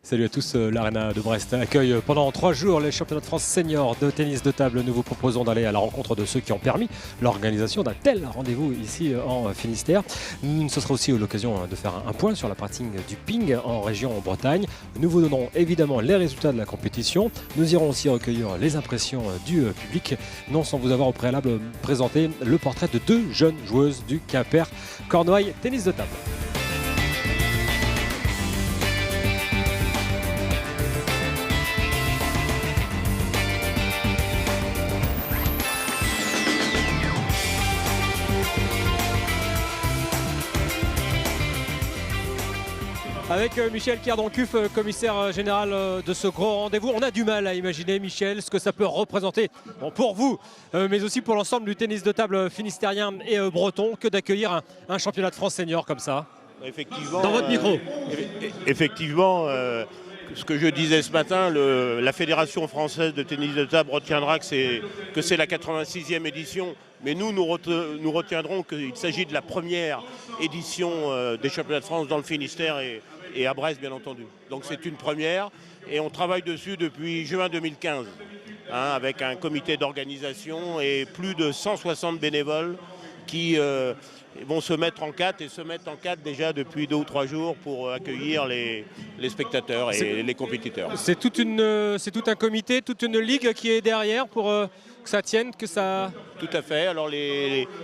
Salut à tous, l'Arena de Brest accueille pendant 3 jours les championnats de France seniors de tennis de table. Nous vous proposons d'aller à la rencontre de ceux qui ont permis l'organisation d'un tel rendez-vous ici en Finistère. Ce sera aussi l'occasion de faire un point sur la pratique du ping en région Bretagne. Nous vous donnerons évidemment les résultats de la compétition. Nous irons aussi recueillir les impressions du public, non sans vous avoir au préalable présenté le portrait de 2 jeunes joueuses du Quimper Cornouailles tennis de table. Avec Michel Kierdoncuff, commissaire général de ce gros rendez-vous. On a du mal à imaginer, Michel, ce que ça peut représenter pour vous, mais aussi pour l'ensemble du tennis de table finistérien et breton, que d'accueillir un championnat de France senior comme ça. Effectivement, dans votre micro. Effectivement, ce que je disais ce matin, la Fédération française de tennis de table retiendra que c'est la 86e édition. Mais nous retiendrons qu'il s'agit de la première édition des championnats de France dans le Finistère et à Brest, bien entendu. Donc c'est une première et on travaille dessus depuis juin 2015, avec un comité d'organisation et plus de 160 bénévoles qui vont se mettre en quatre et se mettent en quatre déjà depuis 2 ou 3 jours pour accueillir les spectateurs et les compétiteurs. C'est tout un comité, toute une ligue qui est derrière pour que ça tienne, que ça... Tout à fait. Alors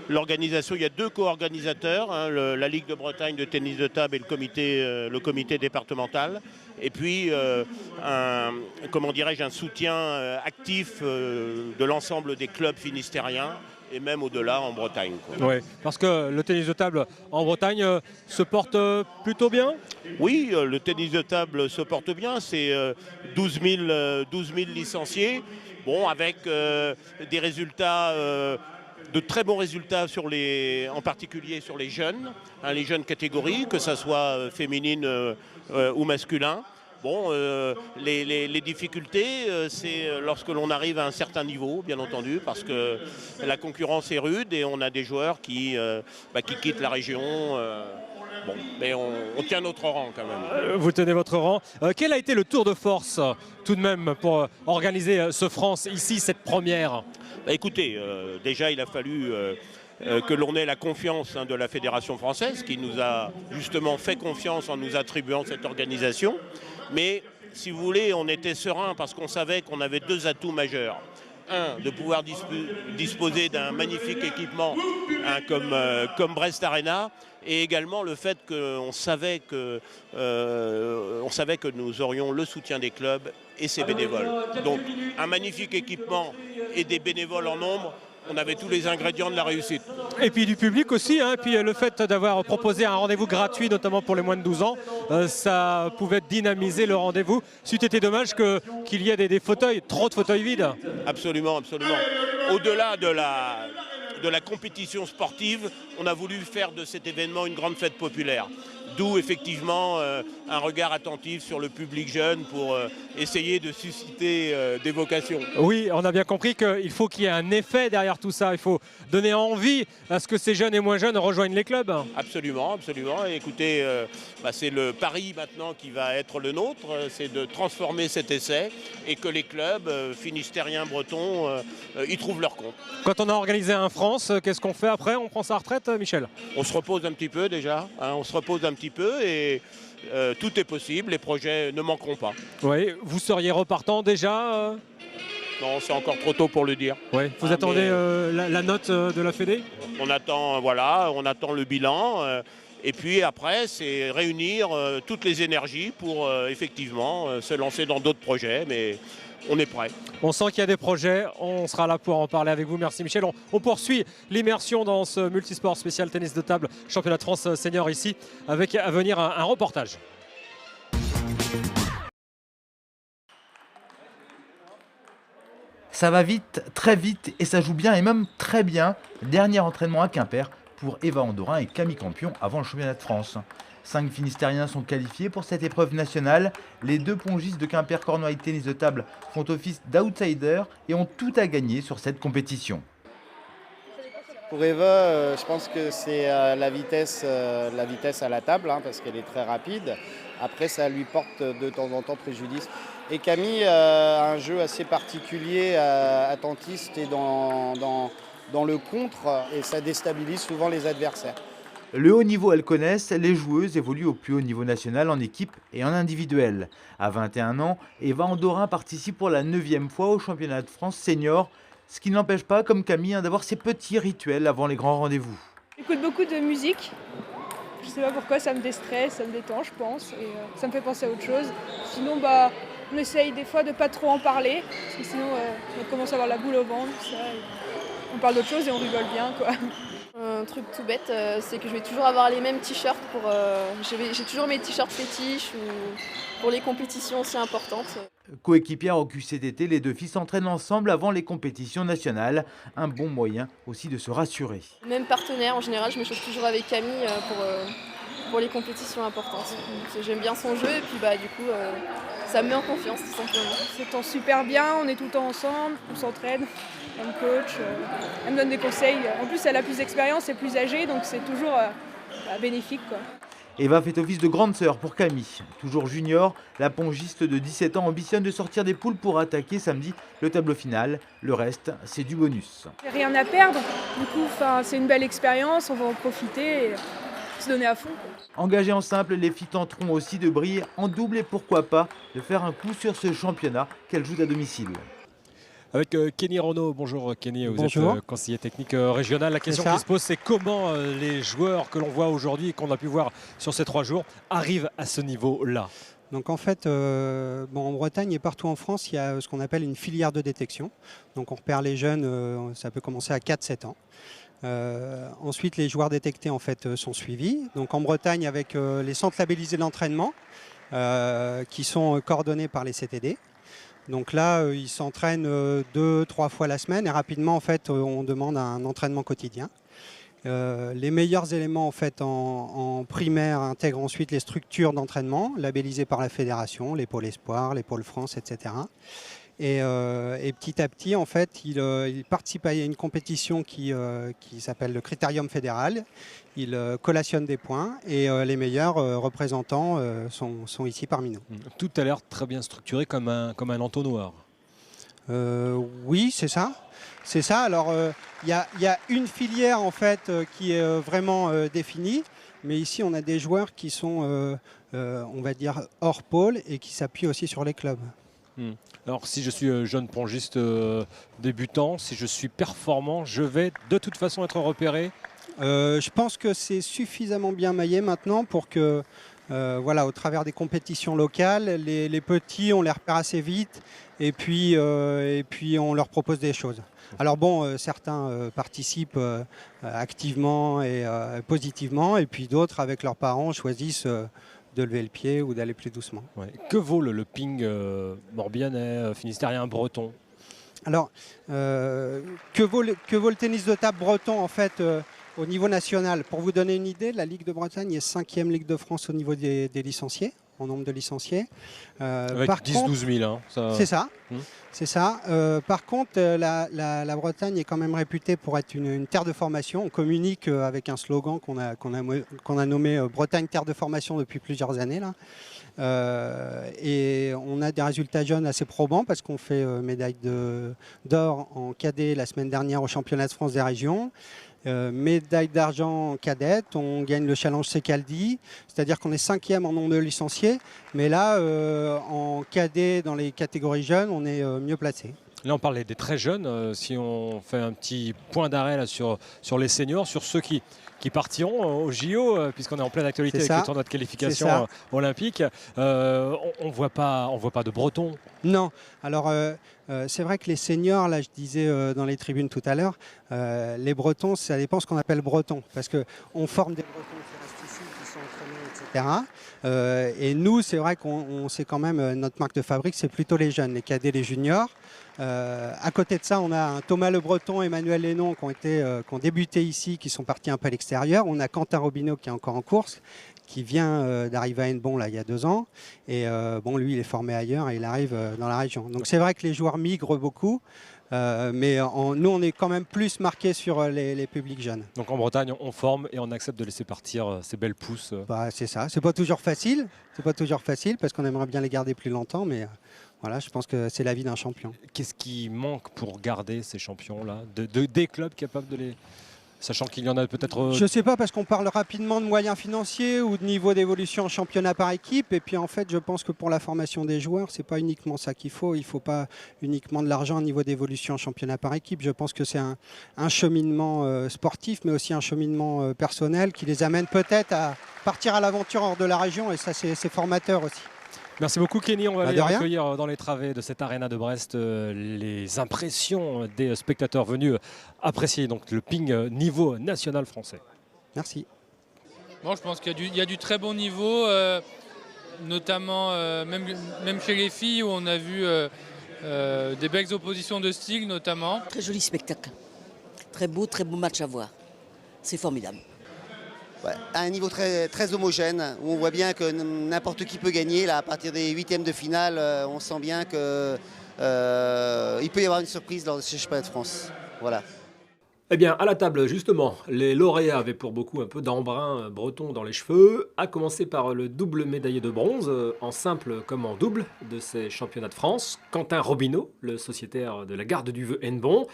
l'organisation, il y a 2 co-organisateurs, la Ligue de Bretagne de tennis de table et le comité départemental. Et puis un soutien actif de l'ensemble des clubs finistériens et même au-delà en Bretagne. Oui, parce que le tennis de table en Bretagne se porte plutôt bien. Oui, le tennis de table se porte bien. C'est 12 000 licenciés. Bon, avec des résultats, de très bons résultats en particulier sur les jeunes catégories, que ce soit féminines ou masculins. Bon, les difficultés, c'est lorsque l'on arrive à un certain niveau, bien entendu, parce que la concurrence est rude et on a des joueurs qui quittent la région. Bon, mais on tient notre rang quand même. Vous tenez votre rang. Quel a été le tour de force tout de même pour organiser ce France ici, cette première? Écoutez, déjà il a fallu que l'on ait la confiance de la Fédération française qui nous a justement fait confiance en nous attribuant cette organisation. Mais si vous voulez, on était serein parce qu'on savait qu'on avait 2 atouts majeurs. Un, de pouvoir disposer d'un magnifique équipement comme Brest Arena, et également le fait qu'on savait que nous aurions le soutien des clubs et ses bénévoles. Donc un magnifique équipement et des bénévoles en nombre, on avait tous les ingrédients de la réussite. Et puis du public aussi, et puis le fait d'avoir proposé un rendez-vous gratuit, notamment pour les moins de 12 ans, ça pouvait dynamiser le rendez-vous. C'eût été dommage qu'il y ait des fauteuils, trop de fauteuils vides. Absolument, absolument. Au-delà de la compétition sportive, on a voulu faire de cet événement une grande fête populaire. D'où effectivement un regard attentif sur le public jeune pour essayer de susciter des vocations. Oui, on a bien compris qu'il faut qu'il y ait un effet derrière tout ça. Il faut donner envie à ce que ces jeunes et moins jeunes rejoignent les clubs. Absolument, absolument. Et écoutez, c'est le pari maintenant qui va être le nôtre, c'est de transformer cet essai et que les clubs finistériens, bretons, y trouvent leur compte. Quand on a organisé un France, qu'est-ce qu'on fait après? On prend sa retraite, Michel? On se repose un petit peu déjà, on se repose un petit peu et tout est possible, les projets ne manqueront pas. Oui, vous seriez repartant déjà Non, c'est encore trop tôt pour le dire. Oui, vous attendez la note de la Fédé? On attend le bilan. Et puis après, c'est réunir toutes les énergies pour effectivement se lancer dans d'autres projets. Mais on est prêt. On sent qu'il y a des projets, on sera là pour en parler avec vous. Merci Michel. On poursuit l'immersion dans ce multisport spécial tennis de table, championnat de France senior ici, avec à venir un reportage. Ça va vite, très vite et ça joue bien et même très bien. Dernier entraînement à Quimper pour Eva Andorin et Camille Campion avant le championnat de France. 5 Finistériens sont qualifiés pour cette épreuve nationale. Les 2 pongistes de Quimper Cornouailles tennis de table font office d'outsiders et ont tout à gagner sur cette compétition. Pour Eva, je pense que c'est la vitesse à la table, parce qu'elle est très rapide. Après, ça lui porte de temps en temps préjudice. Et Camille a un jeu assez particulier, attentiste et dans le contre, et ça déstabilise souvent les adversaires. Le haut niveau, elles connaissent, les joueuses évoluent au plus haut niveau national en équipe et en individuel. À 21 ans, Eva Andorin participe pour la 9e fois au championnat de France senior, ce qui ne l'empêche pas, comme Camille, d'avoir ses petits rituels avant les grands rendez-vous. J'écoute beaucoup de musique. Je sais pas pourquoi, ça me déstresse, ça me détend, je pense, et ça me fait penser à autre chose. Sinon, on essaye des fois de pas trop en parler, parce que sinon on commence à avoir la boule au ventre, tout ça, et on parle d'autre chose et on rigole bien, quoi. Un truc tout bête, c'est que je vais toujours avoir les mêmes t-shirts j'ai toujours mes t-shirts fétiches ou pour les compétitions aussi importantes. Coéquipières au QCTT, les deux filles s'entraînent ensemble avant les compétitions nationales. Un bon moyen aussi de se rassurer. Même partenaire, en général, je me chauffe toujours avec Camille pour les compétitions importantes. J'aime bien son jeu et puis du coup, ça me met en confiance tout simplement. On s'entend super bien, on est tout le temps ensemble, on s'entraide, elle me coach, elle me donne des conseils. En plus, elle a plus d'expérience, elle est plus âgée, donc c'est toujours bénéfique, quoi. Eva fait office de grande sœur pour Camille. Toujours junior, la pongiste de 17 ans ambitionne de sortir des poules pour attaquer samedi le tableau final. Le reste, c'est du bonus. Rien à perdre, du coup, c'est une belle expérience, on va en profiter et se donner à fond, quoi. Engagées en simple, les filles tenteront aussi de briller en double et pourquoi pas de faire un coup sur ce championnat qu'elles jouent à domicile. Avec Kenny Renaud. Bonjour Kenny, vous Bonjour. êtes conseiller technique régional. La question qui se pose, c'est comment les joueurs que l'on voit aujourd'hui et qu'on a pu voir sur ces 3 jours arrivent à ce niveau-là. Donc en fait, en Bretagne et partout en France, il y a ce qu'on appelle une filière de détection. Donc on repère les jeunes, ça peut commencer à 4-7 ans. Ensuite, les joueurs détectés en fait, sont suivis. Donc en Bretagne avec les centres labellisés d'entraînement qui sont coordonnés par les CTD. Donc là, ils s'entraînent 2-3 fois la semaine et rapidement, en fait, on demande un entraînement quotidien. Les meilleurs éléments en fait en primaire intègrent ensuite les structures d'entraînement labellisées par la fédération, les pôles espoirs, les pôles France, etc. Et petit à petit, en fait, il participe à une compétition qui s'appelle le Critérium fédéral. Il collationne des points et les meilleurs représentants sont ici parmi nous. Tout a l'air très bien structuré comme un entonnoir. Oui, c'est ça. C'est ça. Alors, il y a une filière en fait qui est vraiment définie, mais ici on a des joueurs qui sont, on va dire, hors pôle et qui s'appuient aussi sur les clubs. Alors si je suis jeune pongiste débutant, si je suis performant, je vais de toute façon être repéré. Je pense que c'est suffisamment bien maillé maintenant pour que, voilà, au travers des compétitions locales, les petits, on les repère assez vite et puis on leur propose des choses. Alors bon, certains participent activement et positivement et puis d'autres, avec leurs parents, choisissent de lever le pied ou d'aller plus doucement. Ouais. Que vaut le ping morbihanais, finistérien, breton? Alors, que vaut le tennis de table breton en fait au niveau national? Pour vous donner une idée, la Ligue de Bretagne est 5e Ligue de France au niveau des licenciés, en nombre de licenciés. Avec 10-12 000. Hein, ça... C'est ça. C'est ça. Par contre, la Bretagne est quand même réputée pour être une terre de formation. On communique avec un slogan qu'on a nommé Bretagne terre de formation depuis plusieurs années. Là. Et on a des résultats jeunes assez probants parce qu'on fait médaille d'or en cadet la semaine dernière au championnat de France des régions. Médaille d'argent en cadette, on gagne le challenge Secaldi, c'est-à-dire qu'on est 5e en nombre de licenciés, mais là, en cadet dans les catégories jeunes, on est mieux placé. Là, on parlait des très jeunes. Si on fait un petit point d'arrêt là, sur les seniors, sur ceux qui partiront au JO, puisqu'on est en pleine actualité avec le tournoi de qualification olympique, on voit pas de Bretons. Non. Alors, c'est vrai que les seniors, là, je disais dans les tribunes tout à l'heure, les Bretons, ça dépend ce qu'on appelle Bretons, parce qu'on forme des Bretons qui restent ici, qui sont entraînés, etc. Et nous, c'est vrai qu'on sait quand même, notre marque de fabrique, c'est plutôt les jeunes, les cadets, les juniors. À côté de ça, on a un Thomas Le Breton, Emmanuel Lénon qui ont débuté ici, qui sont partis un peu à l'extérieur. On a Quentin Robineau qui est encore en course, qui vient d'arriver à Hennebont là, il y a 2 ans. Et lui, il est formé ailleurs et il arrive dans la région. Donc c'est vrai que les joueurs migrent beaucoup. Nous, on est quand même plus marqué sur les publics jeunes. Donc en Bretagne, on forme et on accepte de laisser partir ces belles pousses. C'est ça. C'est pas toujours facile. C'est pas toujours facile parce qu'on aimerait bien les garder plus longtemps, mais voilà, je pense que c'est la vie d'un champion. Qu'est-ce qui manque pour garder ces champions-là, des clubs capables de les... Sachant qu'il y en a peut-être... Je ne sais pas, parce qu'on parle rapidement de moyens financiers ou de niveau d'évolution en championnat par équipe. Et puis en fait, je pense que pour la formation des joueurs, ce n'est pas uniquement ça qu'il faut. Il ne faut pas uniquement de l'argent au niveau d'évolution en championnat par équipe. Je pense que c'est un cheminement sportif, mais aussi un cheminement personnel qui les amène peut-être à partir à l'aventure hors de la région. Et ça, c'est formateur aussi. Merci beaucoup Kenny, on va aller rien. recueillir dans les travées de cette Arena de Brest les impressions des spectateurs venus apprécier donc, le ping niveau national français. Merci. Bon, je pense qu'il y a du très bon niveau, notamment même chez les filles où on a vu des belles oppositions de style notamment. Très joli spectacle, très beau match à voir, c'est formidable. Ouais, à un niveau très homogène, où on voit bien que n'importe qui peut gagner. Là, à partir des huitièmes de finale, on sent bien qu'il peut y avoir une surprise lors de ce championnat de France. Voilà. Eh bien, à la table, justement, les lauréats avaient pour beaucoup un peu d'embrun breton dans les cheveux, à commencer par le double médaillé de bronze, en simple comme en double, de ces championnats de France, Quentin Robineau, le sociétaire de la Garde du Vœux-Hennebon.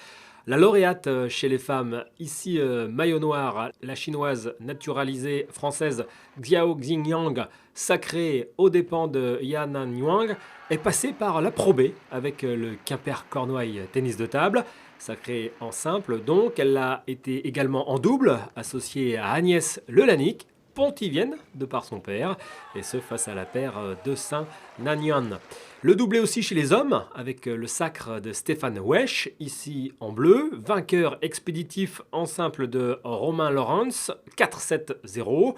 La lauréate chez les femmes, ici maillot noir, la chinoise naturalisée française Xiao Xingyang, sacrée aux dépens de Yanan Yuang, est passée par la Pro B avec le Quimper-Cornouailles tennis de table. Sacrée en simple, donc, elle a été également en double, associée à Agnès Lelanic, pontivienne de par son père, et ce face à la paire de Saint-Nanyuan. Le doublé aussi chez les hommes, avec le sacre de Stéphane Wesch, ici en bleu, vainqueur expéditif en simple de Romain Lawrence, 4-7-0.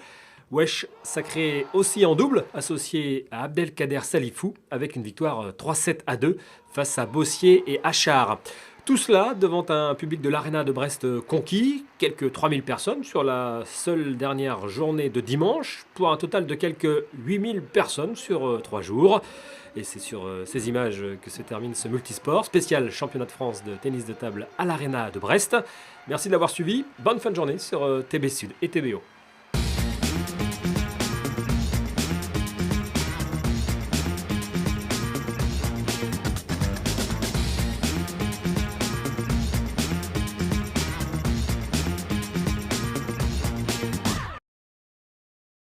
Wesch sacré aussi en double, associé à Abdelkader Salifou, avec une victoire 3-7-2 face à Bossier et Achard. Tout cela devant un public de l'Arena de Brest conquis, quelques 3000 personnes sur la seule dernière journée de dimanche, pour un total de quelques 8000 personnes sur 3 jours. Et c'est sur ces images que se termine ce multisport, spécial championnat de France de tennis de table à l'Arena de Brest. Merci de l'avoir suivi, bonne fin de journée sur TB Sud et TBO.